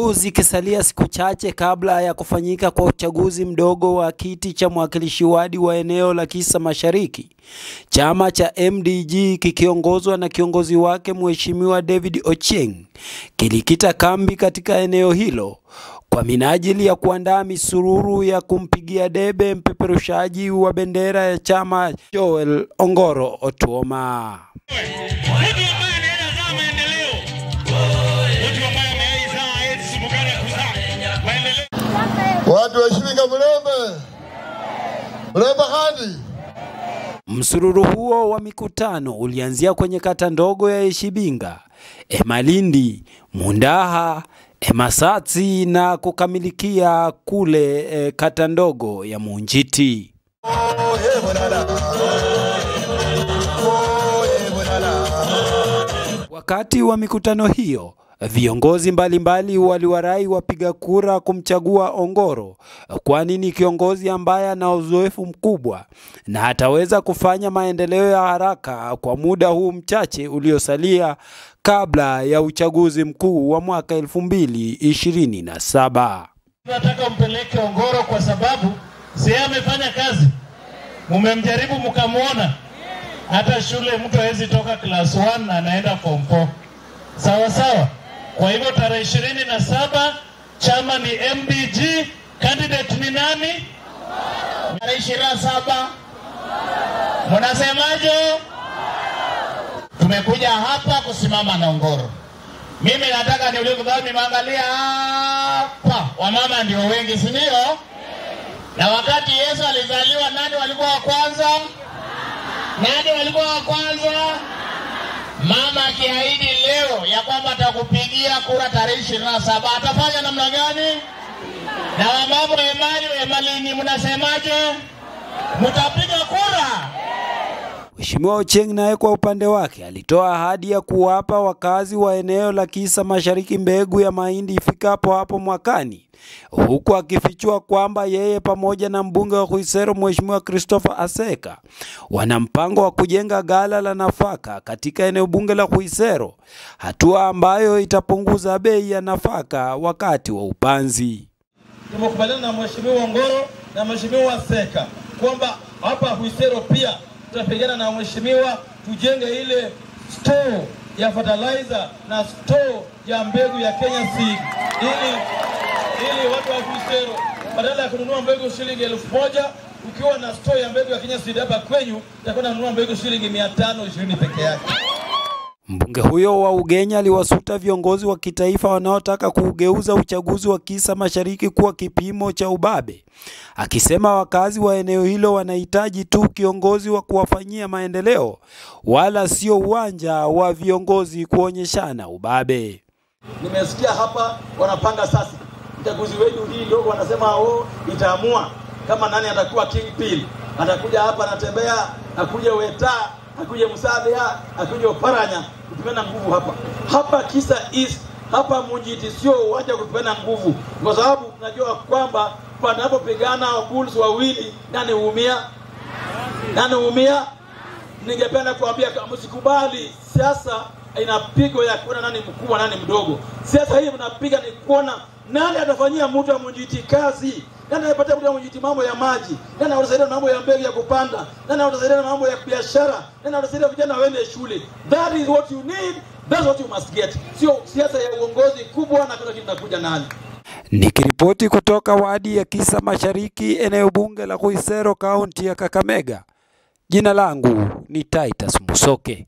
Huku zikisalia siku chache kabla ya kufanyika kwa uchaguzi mdogo wa kiti cha mwakilishi wadi wa eneo la Kisa Mashariki, chama cha MDG kikiongozwa na kiongozi wake Mheshimiwa David Ochieng kilikita kambi katika eneo hilo kwa minajili ya kuandaa misururu ya kumpigia debe mpeperushaji wa bendera ya chama Joel Ongoro Otuoma. Watu wa Ishibinga Mlembe hadi. Msururu huo wa mikutano ulianzia kwenye kata ndogo ya Ishibinga, Emalindi, Mundaha, Emasatsi na kukamilikia kule kata ndogo ya Munjiti. Wakati wa mikutano hiyo, viongozi mbalimbali waliwarai wapiga kura kumchagua Ongoro, kwani ni kiongozi ambaye ana uzoefu mkubwa na ataweza kufanya maendeleo ya haraka kwa muda huu mchache uliosalia kabla ya uchaguzi mkuu wa mwaka 2027. Nataka mpeleke Ongoro kwa sababu si amefanya kazi. Mumemjaribu mkamuona. Hata shule mtu hawezi toka class 1 na anaenda form 4. Sawa sawa. Kwa hivyo tarehe 27 chama ni MDG, candidate ni nani? Tarehe 27. Mnasemaje? Tumekuja hapa kusimama na Ongoro. Mimi nataka niulize kwa sababu nimeangalia hapa wamama ndio wengi, si ndio? Na wakati Yesu alizaliwa nani walikuwa wa kwanza? Nani walikuwa wa kwanza? Mama akiahidi leo ya kwamba atakupigia kura tarehe 27, atafanya namna gani? Na wamama Emalini mnasemaje? Mtapiga kura? Mheshimiwa Ochieng naye kwa upande wake alitoa ahadi ya kuwapa wakazi wa eneo la Kisa Mashariki mbegu ya mahindi ifikapo hapo mwakani, huku akifichua kwamba yeye pamoja na mbunge wa Khwisero Mheshimiwa Christopher Aseka wana mpango wa kujenga ghala la nafaka katika eneo bunge la Khwisero, hatua ambayo itapunguza bei ya nafaka wakati wa upanzi. Tumekubaliana na Mheshimiwa Ongoro na Mheshimiwa Aseka kwamba hapa Khwisero pia tutapigana na Mheshimiwa tujenge ile store ya fertilizer na store ya mbegu ya Kenya Seed ili watu wa Khwisero badala ya kununua mbegu shilingi 1000, ukiwa na store ya mbegu ya Kenya Seed hapa kwenyu utakwenda kununua mbegu shilingi 520 peke yake. Mbunge huyo wa Ugenya aliwasuta viongozi wa kitaifa wanaotaka kuugeuza uchaguzi wa Kisa Mashariki kuwa kipimo cha ubabe, akisema wakazi wa eneo hilo wanahitaji tu kiongozi wa kuwafanyia maendeleo wala sio uwanja wa viongozi kuonyeshana ubabe. Nimesikia hapa wanapanga sasa uchaguzi wetu hii ndogo, wanasema itaamua kama nani atakuwa kingpin. Atakuja hapa anatembea, akuja Weta, akuje Musalia, akuje Oparanya kutumana nguvu hapa Kisa East, hapa Munjiti sio uwanja kutumana nguvu, kwa sababu tunajua kwamba panapopigana bulls wawili nani huumia. Ningependa kuambia msikubali siasa inapigwa ya kuona nani mkubwa nani mdogo. Siasa hii mnapiga ni kuona nani atafanyia mtu wa Munjiti kazi, nani anapata mtu wa Munjiti mambo ya maji, nani atasaidia mambo ya mbegu ya kupanda, nani atasaidia mambo ya biashara, nani atasaidia vijana waende shule. That is what you need, that's what you must get. Sio siasa ya uongozi kubwa na kuna kitu kinakuja nani. Nikiripoti kutoka wadi ya Kisa Mashariki, eneo bunge la Khwisero, kaunti ya Kakamega, jina langu ni Titus Musoke.